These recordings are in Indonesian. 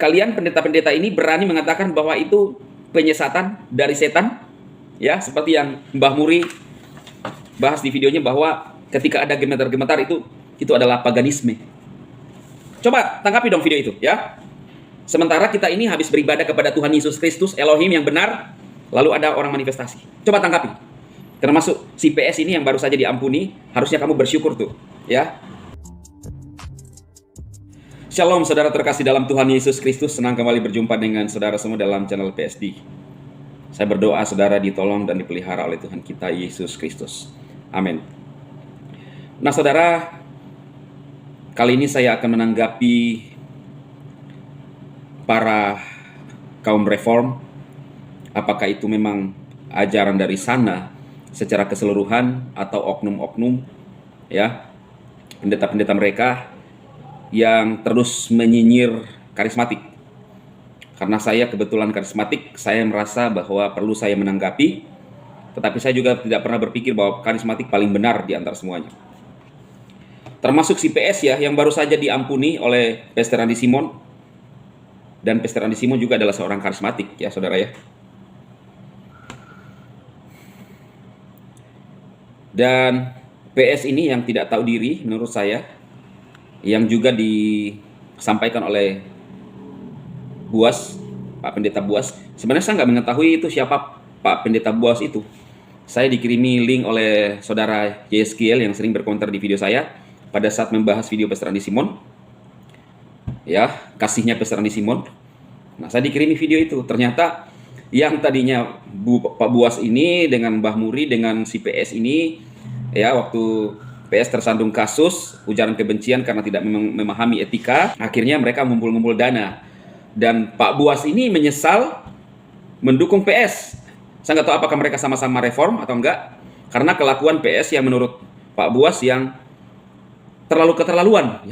kalian pendeta-pendeta ini berani mengatakan bahwa itu penyesatan dari setan? Ya, seperti yang Mbah Muri bahas di videonya bahwa ketika ada gemetar-gemetar itu adalah paganisme. Coba tangkapi dong video itu, ya. Sementara kita ini habis beribadah kepada Tuhan Yesus Kristus, Elohim yang benar, lalu ada orang manifestasi. Coba tangkapi. Termasuk si PS ini yang baru saja diampuni, harusnya kamu bersyukur tuh, ya. Shalom saudara terkasih dalam Tuhan Yesus Kristus, senang kembali berjumpa dengan saudara semua dalam channel PSD. Saya berdoa saudara ditolong dan dipelihara oleh Tuhan kita Yesus Kristus. Amin. Nah saudara, kali ini saya akan menanggapi para kaum reform. Apakah itu memang ajaran dari sana secara keseluruhan atau oknum-oknum, ya, pendeta-pendeta mereka yang terus menyinyir karismatik. Karena saya kebetulan karismatik, saya merasa bahwa perlu saya menanggapi, tetapi saya juga tidak pernah berpikir bahwa karismatik paling benar di antara semuanya. Termasuk si PS ya, yang baru saja diampuni oleh Pastor Andi Simon. Dan Pastor Andi Simon juga adalah seorang karismatik ya saudara ya. Dan PS ini yang tidak tahu diri menurut saya, yang juga disampaikan oleh Buas, Pak Pendeta Buas. Sebenarnya saya nggak mengetahui itu siapa Pak Pendeta Buas itu. Saya dikirimi link oleh saudara Yeskiel yang sering berkomentar di video saya pada saat membahas video Pastor Andi Simon. Ya, kasihnya Pastor Andi Simon. Nah, saya dikirimi video itu. Ternyata yang tadinya Pak Buas ini dengan Mbah Muri dengan si PS ini, ya, waktu PS tersandung kasus ujaran kebencian karena tidak memahami etika, akhirnya mereka ngumpul-ngumpul dana. Dan Pak Buas ini menyesal mendukung PS. Saya nggak tahu apakah mereka sama-sama reform atau enggak, karena kelakuan PS yang menurut Pak Buas yang terlalu keterlaluan.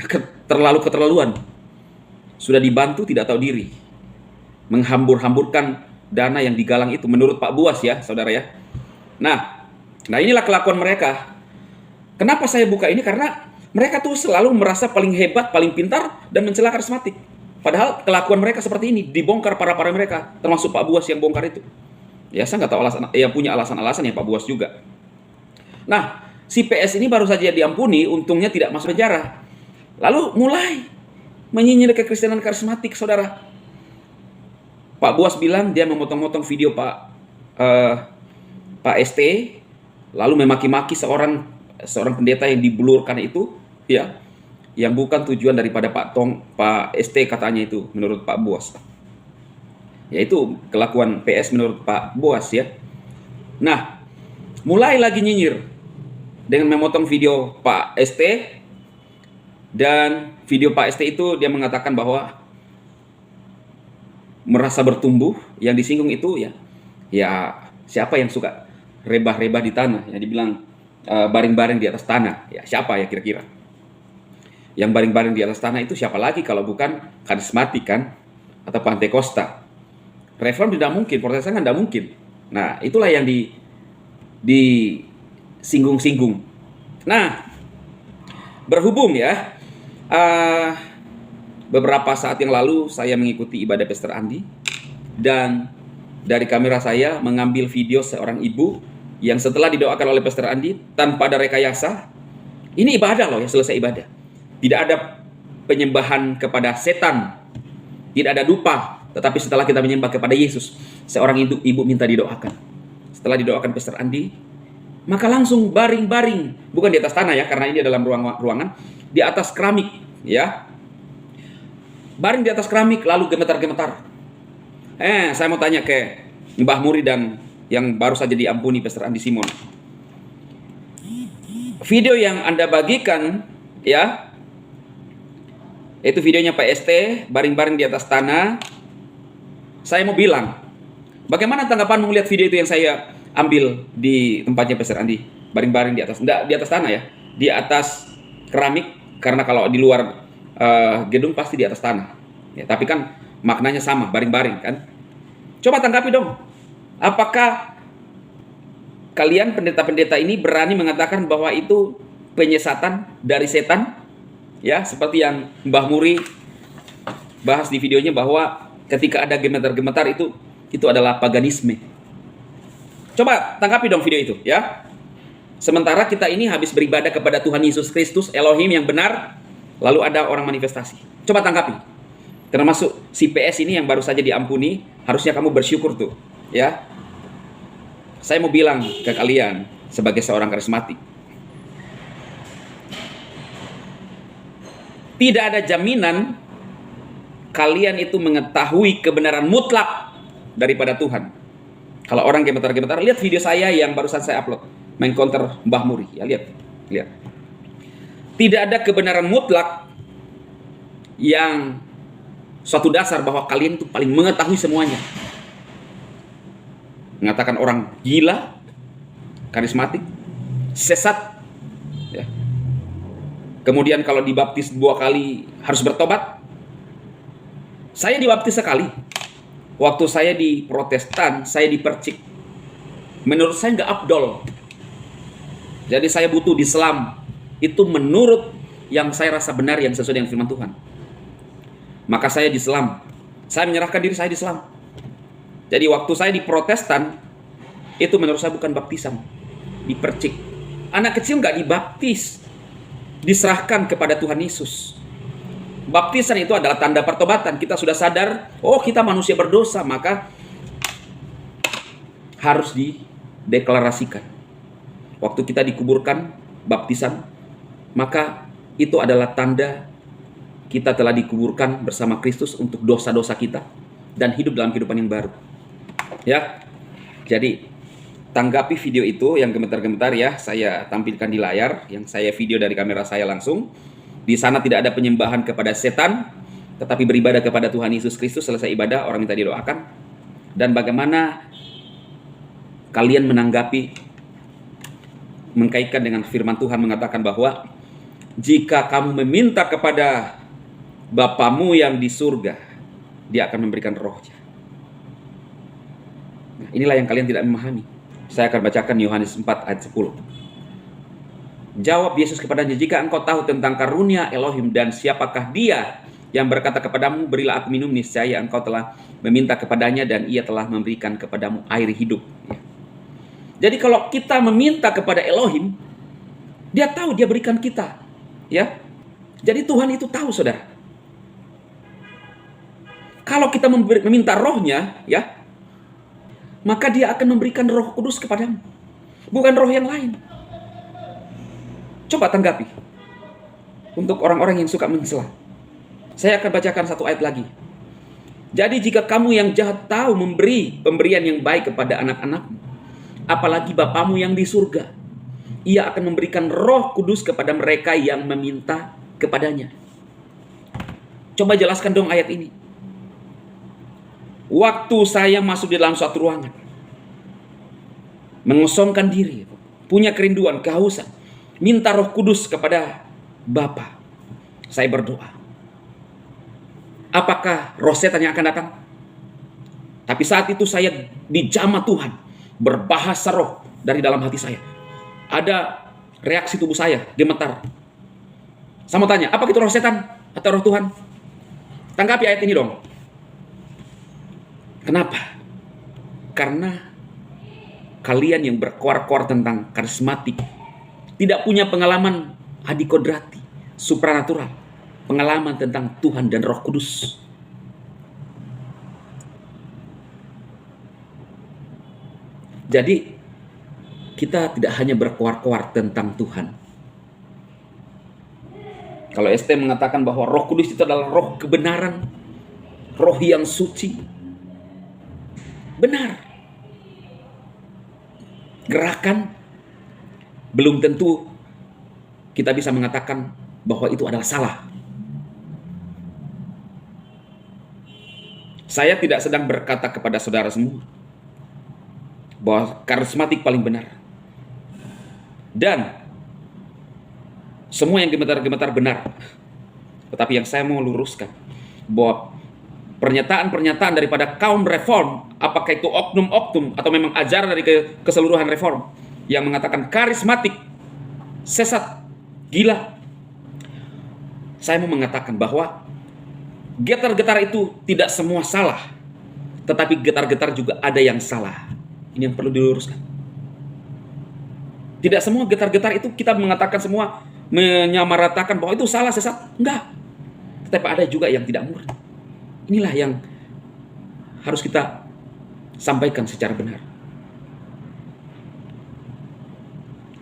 Sudah dibantu tidak tahu diri, menghambur-hamburkan dana yang digalang itu menurut Pak Buas ya, saudara ya. Nah inilah kelakuan mereka. Kenapa saya buka ini? Karena mereka tuh selalu merasa paling hebat, paling pintar, dan mencela karismatik. Padahal kelakuan mereka seperti ini dibongkar para mereka, termasuk Pak Buas yang bongkar itu. Ya saya nggak tahu alasan, ya punya alasan-alasan ya Pak Buas juga. Nah si PS ini baru saja diampuni, untungnya tidak masuk penjara. Lalu mulai menyinyir kekristenan karismatik, saudara. Pak Buas bilang dia memotong-motong video Pak ST, lalu memaki-maki seorang pendeta yang dibelurkan itu, ya, yang bukan tujuan daripada Pak ST katanya itu menurut Pak Buas. Yaitu kelakuan PS menurut Pak Buas ya. Nah, mulai lagi nyinyir dengan memotong video Pak ST, dan video Pak ST itu dia mengatakan bahwa merasa bertumbuh, yang disinggung itu ya siapa yang suka rebah-rebah di tanah, yang dibilang baring-baring di atas tanah, ya siapa ya kira-kira yang baring-baring di atas tanah itu? Siapa lagi kalau bukan karismatik kan, atau Pantekosta. Reform tidak mungkin, Protestan kan tidak mungkin. Nah itulah yang disinggung-singgung. Nah berhubung ya, beberapa saat yang lalu saya mengikuti ibadah Pastor Andi, dan dari kamera saya mengambil video seorang ibu yang setelah didoakan oleh Pastor Andi tanpa ada rekayasa. Ini ibadah loh ya, selesai ibadah. Tidak ada penyembahan kepada setan, tidak ada dupa, tetapi setelah kita menyembah kepada Yesus, seorang ibu minta didoakan. Setelah didoakan Pastor Andi, maka langsung baring-baring, bukan di atas tanah ya, karena ini dalam ruangan, di atas keramik ya. Baring di atas keramik lalu gemetar-gemetar. Saya mau tanya ke Mbah Muri dan yang baru saja diampuni Pastor Andi Simon. Video yang Anda bagikan ya, itu videonya Pak ST baring-baring di atas tanah. Saya mau bilang, bagaimana tanggapanmu melihat video itu yang saya ambil di tempatnya Pastor Andi? Baring-baring di atas, enggak di atas tanah ya, di atas keramik, karena kalau di luar gedung pasti di atas tanah ya, tapi kan maknanya sama, baring-baring kan. Coba tanggapi dong, apakah kalian pendeta-pendeta ini berani mengatakan bahwa itu penyesatan dari setan? Ya, seperti yang Mbah Muri bahas di videonya bahwa ketika ada gemetar-gemetar itu adalah paganisme. Coba tangkapi dong video itu ya. Sementara kita ini habis beribadah kepada Tuhan Yesus Kristus, Elohim yang benar, lalu ada orang manifestasi. Coba tangkapi. Termasuk si PS ini yang baru saja diampuni, harusnya kamu bersyukur tuh, ya. Saya mau bilang ke kalian sebagai seorang karismatik, tidak ada jaminan kalian itu mengetahui kebenaran mutlak daripada Tuhan. Kalau orang gemetar-gemetar, lihat video saya yang barusan saya upload, mengcounter Mbah Muri, ya, lihat. Tidak ada kebenaran mutlak yang suatu dasar bahwa kalian itu paling mengetahui semuanya. Mengatakan orang gila, karismatik, sesat, ya. Kemudian kalau dibaptis 2 kali harus bertobat. Saya dibaptis sekali. Waktu saya di Protestan, saya dipercik. Menurut saya nggak afdol. Jadi saya butuh di Islam. Itu menurut yang saya rasa benar, yang sesuai dengan firman Tuhan. Maka saya di Islam. Saya menyerahkan diri saya di Islam. Jadi waktu saya di Protestan, itu menurut saya bukan baptisan, dipercik. Anak kecil nggak dibaptis, diserahkan kepada Tuhan Yesus. Baptisan itu adalah tanda pertobatan. Kita sudah sadar, oh kita manusia berdosa, maka harus dideklarasikan. Waktu kita dikuburkan, baptisan, maka itu adalah tanda kita telah dikuburkan bersama Kristus untuk dosa-dosa kita dan hidup dalam kehidupan yang baru. Ya, jadi tanggapi video itu yang gemetar-gemetar ya, saya tampilkan di layar, yang saya video dari kamera saya langsung. Di sana tidak ada penyembahan kepada setan, tetapi beribadah kepada Tuhan Yesus Kristus. Selesai ibadah, orang minta didoakan. Dan bagaimana kalian menanggapi, mengkaitkan dengan firman Tuhan mengatakan bahwa jika kamu meminta kepada Bapamu yang di surga, Dia akan memberikan rohnya. Nah, inilah yang kalian tidak memahami. Saya akan bacakan Yohanes 4 ayat 10. Jawab Yesus kepadanya, jika engkau tahu tentang karunia Elohim dan siapakah Dia yang berkata kepadamu, berilah aku minum, niscaya engkau telah meminta kepadanya dan Ia telah memberikan kepadamu air hidup. Ya. Jadi kalau kita meminta kepada Elohim, Dia tahu, Dia berikan kita. Ya. Jadi Tuhan itu tahu, saudara. Kalau kita meminta rohnya, ya, maka Dia akan memberikan Roh Kudus kepadamu, bukan roh yang lain. Coba tanggapi. Untuk orang-orang yang suka mencela, saya akan bacakan satu ayat lagi. Jadi jika kamu yang jahat tahu memberi pemberian yang baik kepada anak-anakmu, apalagi Bapamu yang di surga, Ia akan memberikan Roh Kudus kepada mereka yang meminta kepadanya. Coba jelaskan dong ayat ini. Waktu saya masuk di dalam suatu ruangan, mengosongkan diri, punya kerinduan, kehausan, minta Roh Kudus kepada Bapa, saya berdoa. Apakah roh setan yang akan datang? Tapi saat itu saya dijamah Tuhan, berbahasa roh dari dalam hati saya. Ada reaksi tubuh saya, gemetar. Saya mau tanya, apa itu roh setan atau roh Tuhan? Tanggapi ayat ini dong. Kenapa? Karena kalian yang berkoar-koar tentang karismatik tidak punya pengalaman adikodrati, supranatural, pengalaman tentang Tuhan dan Roh Kudus. Jadi kita tidak hanya berkoar-koar tentang Tuhan. Kalau ST mengatakan bahwa Roh Kudus itu adalah roh kebenaran, roh yang suci, benar. Gerakan belum tentu kita bisa mengatakan bahwa itu adalah salah. Saya tidak sedang berkata kepada saudara semua bahwa karismatik paling benar. Dan semua yang gemetar-gemetar benar. Tetapi yang saya mau luruskan bahwa pernyataan-pernyataan daripada kaum reform, apakah itu oknum-oknum atau memang ajaran dari keseluruhan reform yang mengatakan karismatik, sesat, gila. Saya mau mengatakan bahwa Getar-getar itu tidak semua salah, tetapi getar-getar juga ada yang salah. Ini yang perlu diluruskan. Tidak semua getar-getar itu kita mengatakan semua, menyamaratakan bahwa itu salah, sesat. Enggak. Tetapi ada juga yang tidak murni. Inilah yang harus kita sampaikan secara benar.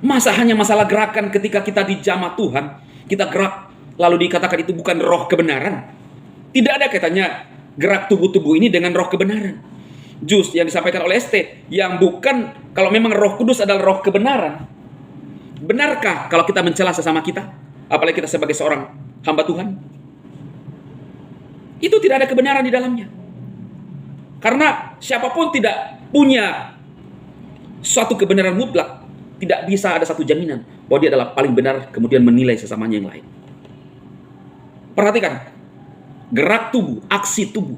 Masa hanya masalah gerakan ketika kita dijamah Tuhan, kita gerak, lalu dikatakan itu bukan roh kebenaran. Tidak ada kaitannya gerak tubuh-tubuh ini dengan roh kebenaran. Jus yang disampaikan oleh ST, yang bukan, kalau memang Roh Kudus adalah roh kebenaran, benarkah kalau kita mencela sesama kita, apalagi kita sebagai seorang hamba Tuhan? Itu tidak ada kebenaran di dalamnya. Karena siapapun tidak punya suatu kebenaran mutlak, tidak bisa ada satu jaminan bahwa dia adalah paling benar kemudian menilai sesamanya yang lain. Perhatikan, gerak tubuh, aksi tubuh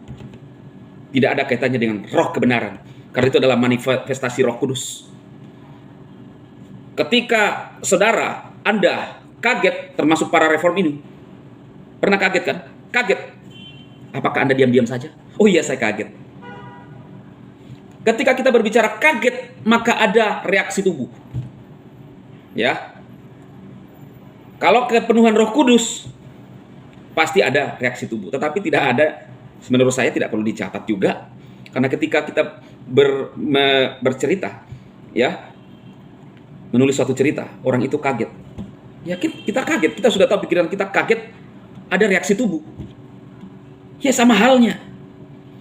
tidak ada kaitannya dengan roh kebenaran, karena itu adalah manifestasi Roh Kudus. Ketika saudara, Anda kaget, termasuk para reform ini, pernah kaget kan? Kaget. Apakah Anda diam-diam saja? Oh iya, saya kaget. Ketika kita berbicara kaget, maka ada reaksi tubuh. Ya. Kalau kepenuhan Roh Kudus, pasti ada reaksi tubuh. Tetapi tidak ada, menurut saya tidak perlu dicatat juga. Karena ketika kita bercerita, ya, menulis suatu cerita, orang itu kaget. Ya, kita kaget, kita sudah tahu pikiran kita kaget, ada reaksi tubuh. Ya, sama halnya.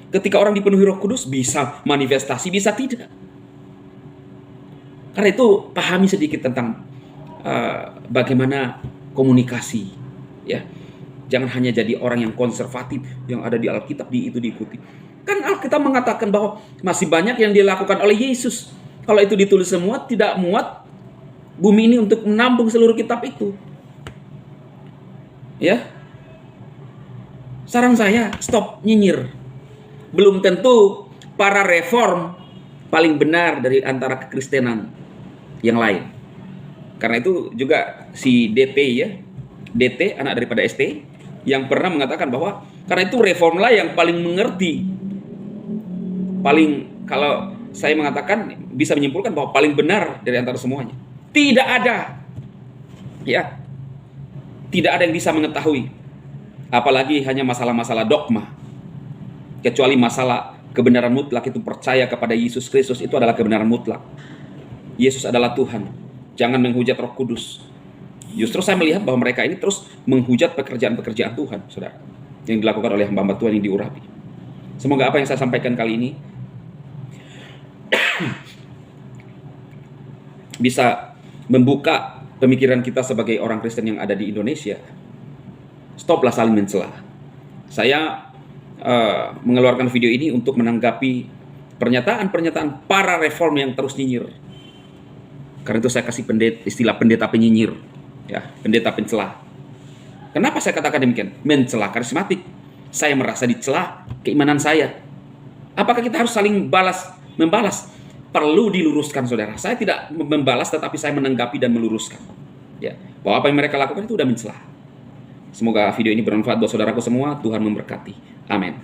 Ketika orang dipenuhi Roh Kudus, bisa manifestasi, bisa tidak. Karena itu pahami sedikit tentang bagaimana komunikasi, ya. Jangan hanya jadi orang yang konservatif, yang ada di Alkitab, itu diikuti. Kan Alkitab mengatakan bahwa masih banyak yang dilakukan oleh Yesus. Kalau itu ditulis semua, tidak muat bumi ini untuk menampung seluruh kitab itu. Ya. Saran saya, stop nyinyir. Belum tentu para reform paling benar dari antara kekristenan yang lain. Karena itu juga si DT, ya, DT anak daripada ST, yang pernah mengatakan bahwa karena itu reformlah yang paling mengerti, paling, kalau saya mengatakan bisa menyimpulkan bahwa paling benar dari antara semuanya. Tidak ada, ya, tidak ada yang bisa mengetahui, apalagi hanya masalah-masalah dogma, kecuali masalah kebenaran mutlak. Itu percaya kepada Yesus Kristus, itu adalah kebenaran mutlak. Yesus adalah Tuhan. Jangan menghujat Roh Kudus. Justru saya melihat bahwa mereka ini terus menghujat pekerjaan-pekerjaan Tuhan, saudara, yang dilakukan oleh hamba-hamba Tuhan yang diurapi. Semoga apa yang saya sampaikan kali ini bisa membuka pemikiran kita sebagai orang Kristen yang ada di Indonesia. Stoplah saling mencela. Saya mengeluarkan video ini untuk menanggapi pernyataan-pernyataan para reform yang terus nyinyir. Karena itu saya kasih istilah pendeta penyinyir, ya, pendeta pencela. Kenapa saya katakan demikian? Mencela karismatik. Saya merasa dicela keimanan saya. Apakah kita harus saling membalas? Perlu diluruskan, saudara. Saya tidak membalas, tetapi saya menanggapi dan meluruskan. Ya, bahwa apa yang mereka lakukan itu sudah mencela. Semoga video ini bermanfaat buat saudaraku semua. Tuhan memberkati. Amin.